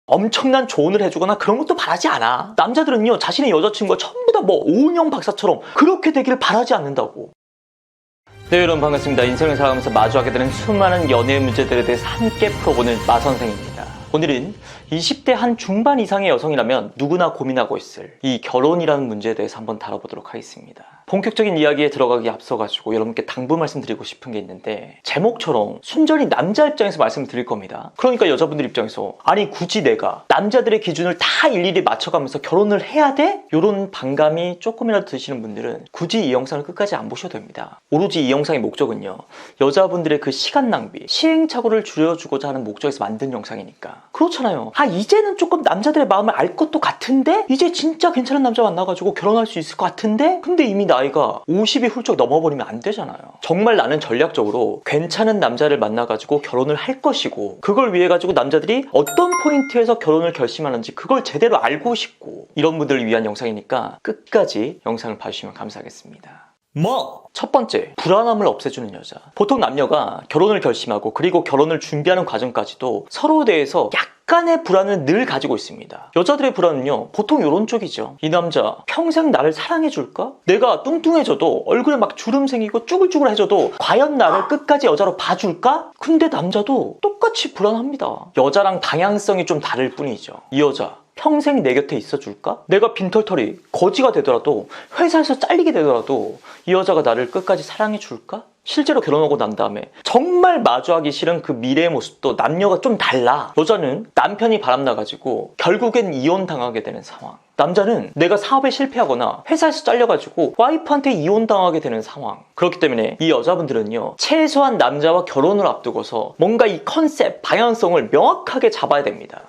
엄청난 조언을 해주거나 그런 것도 바라지 않아. 남자들은요, 자신의 여자친구가 전부 다 뭐 오은영 박사처럼 그렇게 되기를 바라지 않는다고. 네, 여러분 반갑습니다. 인생을 살아가면서 마주하게 되는 수많은 연애 문제들에 대해서 함께 풀어보는 마선생입니다. 오늘은 20대 한 중반 이상의 여성이라면 누구나 고민하고 있을 이 결혼이라는 문제에 대해서 한번 다뤄보도록 하겠습니다. 본격적인 이야기에 들어가기 앞서가지고 여러분께 당부 말씀드리고 싶은 게 있는데, 제목처럼 순전히 남자 입장에서 말씀드릴 겁니다. 그러니까 여자분들 입장에서 아니 굳이 내가 남자들의 기준을 다 일일이 맞춰가면서 결혼을 해야 돼? 이런 반감이 조금이라도 드시는 분들은 굳이 이 영상을 끝까지 안 보셔도 됩니다. 오로지 이 영상의 목적은요, 여자분들의 그 시간 낭비, 시행착오를 줄여주고자 하는 목적에서 만든 영상이니까. 그렇잖아요. 이제는 조금 남자들의 마음을 알 것도 같은데, 이제 진짜 괜찮은 남자 만나가지고 결혼할 수 있을 것 같은데, 근데 이미 나이가 50이 훌쩍 넘어버리면 안 되잖아요. 정말 나는 전략적으로 괜찮은 남자를 만나가지고 결혼을 할 것이고, 그걸 위해 가지고 남자들이 어떤 포인트에서 결혼을 결심하는지 그걸 제대로 알고 싶고, 이런 분들을 위한 영상이니까 끝까지 영상을 봐주시면 감사하겠습니다. 첫 번째, 불안함을 없애주는 여자. 보통 남녀가 결혼을 결심하고 그리고 결혼을 준비하는 과정까지도 서로에 대해서 약간의 불안을 늘 가지고 있습니다. 여자들의 불안은요, 보통 이런 쪽이죠. 이 남자 평생 나를 사랑해줄까? 내가 뚱뚱해져도 얼굴에 막 주름 생기고 쭈글쭈글해져도 과연 나를 끝까지 여자로 봐줄까? 근데 남자도 똑같이 불안합니다. 여자랑 방향성이 좀 다를 뿐이죠. 이 여자 평생 내 곁에 있어줄까? 내가 빈털털이 거지가 되더라도, 회사에서 잘리게 되더라도 이 여자가 나를 끝까지 사랑해줄까? 실제로 결혼하고 난 다음에 정말 마주하기 싫은 그 미래의 모습도 남녀가 좀 달라. 여자는 남편이 바람나가지고 결국엔 이혼당하게 되는 상황. 남자는 내가 사업에 실패하거나 회사에서 잘려가지고 와이프한테 이혼당하게 되는 상황. 그렇기 때문에 이 여자분들은요, 최소한 남자와 결혼을 앞두고서 뭔가 이 컨셉, 방향성을 명확하게 잡아야 됩니다.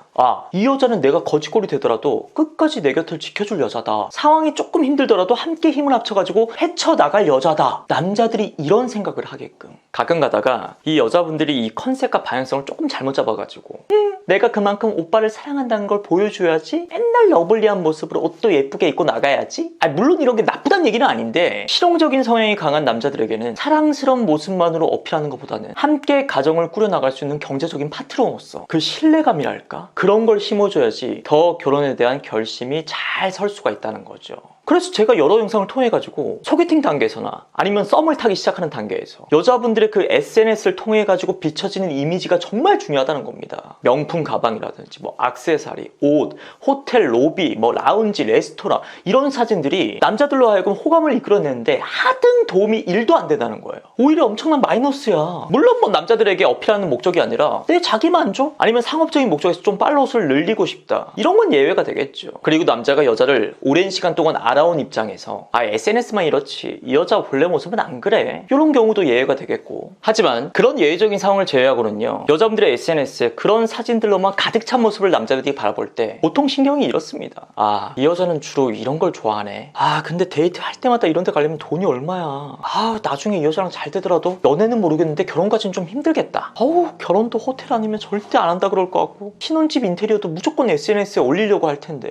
이 여자는 내가 거지꼴이 되더라도 끝까지 내 곁을 지켜줄 여자다. 상황이 조금 힘들더라도 함께 힘을 합쳐가지고 헤쳐나갈 여자다. 남자들이 이런 생각을 하게끔. 가끔 가다가 이 여자분들이 이 컨셉과 방향성을 조금 잘못 잡아가지고 내가 그만큼 오빠를 사랑한다는 걸 보여줘야지, 맨날 러블리한 모습으로 옷도 예쁘게 입고 나가야지. 물론 이런 게 나쁘다는 얘기는 아닌데, 실용적인 성향이 강한 남자들에게는 사랑스러운 모습만으로 어필하는 것보다는 함께 가정을 꾸려나갈 수 있는 경제적인 파트너로서 그 신뢰감이랄까? 그런 걸 심어줘야지 더 결혼에 대한 결심이 잘 설 수가 있다는 거죠. 그래서 제가 여러 영상을 통해 가지고 소개팅 단계에서나 아니면 썸을 타기 시작하는 단계에서 여자분들의 그 SNS를 통해 가지고 비춰지는 이미지가 정말 중요하다는 겁니다. 명품 가방이라든지 뭐 액세서리, 옷, 호텔 로비, 뭐 라운지, 레스토랑, 이런 사진들이 남자들로 하여금 호감을 이끌어내는데 하등 도움이 1도 안 된다는 거예요. 오히려 엄청난 마이너스야. 물론 뭐 남자들에게 어필하는 목적이 아니라 내 자기 만족? 아니면 상업적인 목적에서 좀 팔로워수를 늘리고 싶다, 이런 건 예외가 되겠죠. 그리고 남자가 여자를 오랜 시간 동안 알아온 입장에서 SNS만 이렇지 이 여자 본래 모습은 안 그래, 이런 경우도 예외가 되겠고. 하지만 그런 예외적인 상황을 제외하고는요, 여자분들의 SNS에 그런 사진들로만 가득 찬 모습을 남자들이 바라볼 때 보통 신경이 이렇습니다. 이 여자는 주로 이런 걸 좋아하네. 근데 데이트 할 때마다 이런 데 가려면 돈이 얼마야. 나중에 이 여자랑 잘 되더라도 연애는 모르겠는데 결혼까지는 좀 힘들겠다. 결혼도 호텔 아니면 절대 안 한다 그럴 것 같고, 신혼집 인테리어도 무조건 SNS에 올리려고 할 텐데,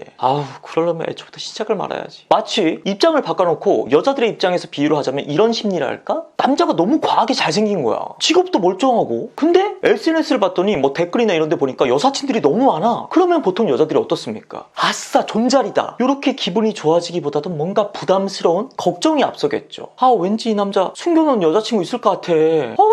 그러려면 애초부터 시작을 말아야지. 마치 입장을 바꿔놓고 여자들의 입장에서 비유를 하자면 이런 심리랄까? 남자가 너무 과하게 잘생긴 거야. 직업도 멀쩡하고. 근데 SNS를 봤더니 뭐 댓글이나 이런 데 보니까 여사친들이 너무 많아. 그러면 보통 여자들이 어떻습니까? 아싸, 존잘이다, 이렇게 기분이 좋아지기보다도 뭔가 부담스러운 걱정이 앞서겠죠. 왠지 이 남자 숨겨놓은 여자친구 있을 것 같아.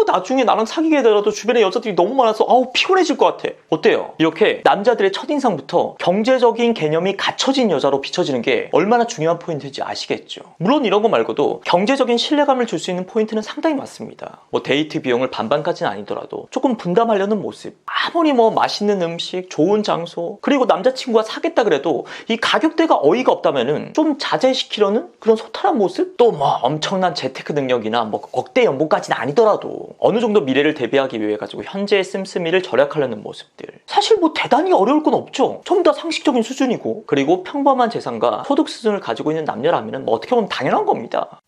나중에 나랑 사귀게 되더라도 주변에 여자들이 너무 많아서 피곤해질 것 같아. 어때요? 이렇게 남자들의 첫인상부터 경제적인 개념이 갖춰진 여자로 비춰지는 게 얼마나 중요한 포인트인지 아시겠죠? 물론 이런 거 말고도 경제적인 신뢰감을 줄 수 있는 포인트는 상당히 많습니다. 뭐 데이트 비용을 반반까지는 아니더라도 조금 분담하려는 모습, 아무리 뭐 맛있는 음식, 좋은 장소, 그리고 남자친구가 사겠다 그래도 이 가격대가 어이가 없다면은 좀 자제시키려는 그런 소탈한 모습? 또 뭐 엄청난 재테크 능력이나 뭐 억대 연봉까지는 아니더라도 어느 정도 미래를 대비하기 위해 가지고 현재의 씀씀이를 절약하려는 모습들, 사실 뭐 대단히 어려울 건 없죠. 전부 다 상식적인 수준이고, 그리고 평범한 재산과 소득 수준을 가지고 있는 남녀라면 뭐 어떻게 보면 당연한 겁니다.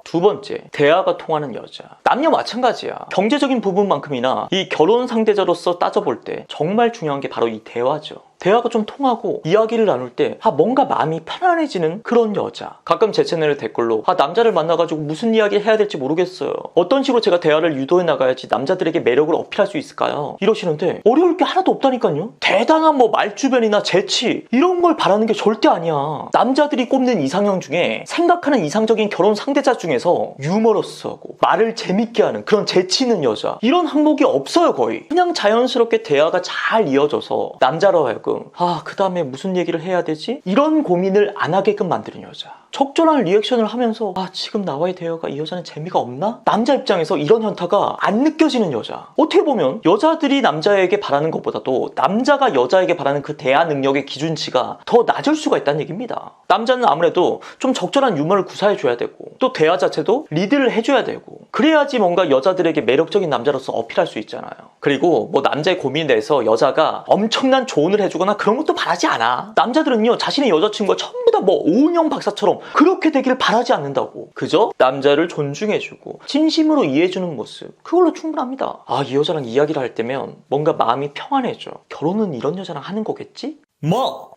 두 번째, 대화가 통하는 여자. 남녀 마찬가지야. 경제적인 부분만큼이나 이 결혼 상대자로서 따져볼 때 정말 중요한 게 바로 이 대화죠. 대화가 좀 통하고 이야기를 나눌 때 뭔가 마음이 편안해지는 그런 여자. 가끔 제 채널에 댓글로 남자를 만나가지고 무슨 이야기를 해야 될지 모르겠어요. 어떤 식으로 제가 대화를 유도해 나가야지 남자들에게 매력을 어필할 수 있을까요? 이러시는데 어려울 게 하나도 없다니까요. 대단한 말주변이나 재치 이런 걸 바라는 게 절대 아니야. 남자들이 꼽는 이상형 중에 생각하는 이상적인 결혼 상대자 중에서 유머러스하고 말을 재밌게 하는 그런 재치 있는 여자, 이런 항목이 없어요. 거의 그냥 자연스럽게 대화가 잘 이어져서 남자로 하여금 그 다음에 무슨 얘기를 해야 되지? 이런 고민을 안 하게끔 만드는 여자. 적절한 리액션을 하면서 지금 나와의 대화가 이 여자는 재미가 없나? 남자 입장에서 이런 현타가 안 느껴지는 여자. 어떻게 보면 여자들이 남자에게 바라는 것보다도 남자가 여자에게 바라는 그 대화 능력의 기준치가 더 낮을 수가 있다는 얘기입니다. 남자는 아무래도 좀 적절한 유머를 구사해줘야 되고 또 대화 자체도 리드를 해줘야 되고 그래야지 뭔가 여자들에게 매력적인 남자로서 어필할 수 있잖아요. 그리고 남자의 고민에 대해서 여자가 엄청난 조언을 해주거나 그런 것도 바라지 않아. 남자들은요 자신의 여자친구가 전부 다 오은영 박사처럼 그렇게 되기를 바라지 않는다고. 그저 남자를 존중해주고 진심으로 이해해주는 모습, 그걸로 충분합니다. 이 여자랑 이야기를 할 때면 뭔가 마음이 평안해져. 결혼은 이런 여자랑 하는 거겠지?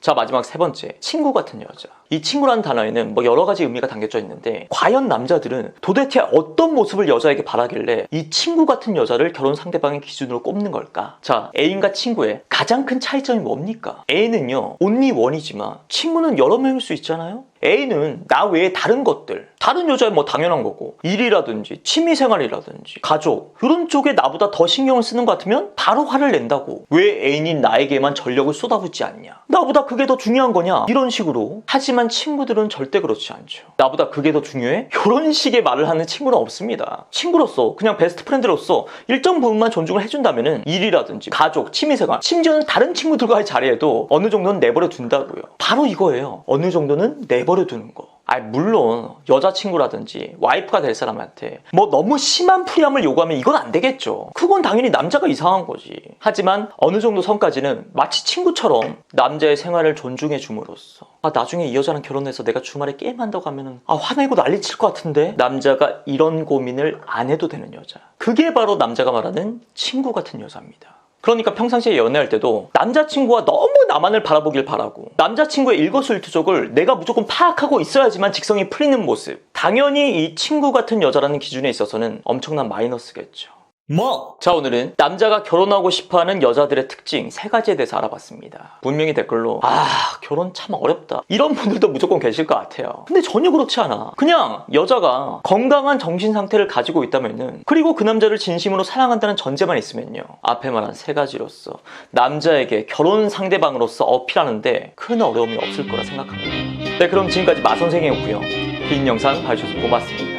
자, 마지막 세 번째, 친구 같은 여자. 이 친구라는 단어에는 여러 가지 의미가 담겨져 있는데 과연 남자들은 도대체 어떤 모습을 여자에게 바라길래 이 친구 같은 여자를 결혼 상대방의 기준으로 꼽는 걸까? 자, 애인과 친구의 가장 큰 차이점이 뭡니까? 애인은요 only one이지만 친구는 여러 명일 수 있잖아요. 애인은 나 외에 다른 것들, 다른 여자에 당연한 거고 일이라든지 취미생활이라든지 가족 이런 쪽에 나보다 더 신경을 쓰는 것 같으면 바로 화를 낸다고. 왜 애인인 나에게만 전력을 쏟아붓지 않냐? 나보다 그게 더 중요한 거냐? 이런 식으로. 하지만 친구들은 절대 그렇지 않죠. 나보다 그게 더 중요해? 이런 식의 말을 하는 친구는 없습니다. 친구로서 그냥 베스트 프렌드로서 일정 부분만 존중을 해준다면 일이라든지 가족, 취미생활, 심지어는 다른 친구들과의 자리에도 어느 정도는 내버려 둔다고요. 바로 이거예요. 어느 정도는 내버려 두는 거. 물론 여자친구라든지 와이프가 될 사람한테 너무 심한 프리함을 요구하면 이건 안 되겠죠. 그건 당연히 남자가 이상한 거지. 하지만 어느 정도 선까지는 마치 친구처럼 남자의 생활을 존중해 줌으로써 나중에 이 여자랑 결혼해서 내가 주말에 게임한다고 하면은 화내고 난리칠 것 같은데, 남자가 이런 고민을 안 해도 되는 여자. 그게 바로 남자가 말하는 친구 같은 여자입니다. 그러니까 평상시에 연애할 때도 남자친구가 너무 나만을 바라보길 바라고 남자친구의 일거수일투족을 내가 무조건 파악하고 있어야지만 직성이 풀리는 모습, 당연히 이 친구 같은 여자라는 기준에 있어서는 엄청난 마이너스겠죠. 자, 오늘은 남자가 결혼하고 싶어하는 여자들의 특징 3가지에 대해서 알아봤습니다. 분명히 댓글로 결혼 참 어렵다 이런 분들도 무조건 계실 것 같아요. 근데 전혀 그렇지 않아. 그냥 여자가 건강한 정신 상태를 가지고 있다면은, 그리고 그 남자를 진심으로 사랑한다는 전제만 있으면요, 앞에 말한 3가지로서 남자에게 결혼 상대방으로서 어필하는데 큰 어려움이 없을 거라 생각합니다. 네, 그럼 지금까지 마선생이었고요. 긴 영상 봐주셔서 고맙습니다.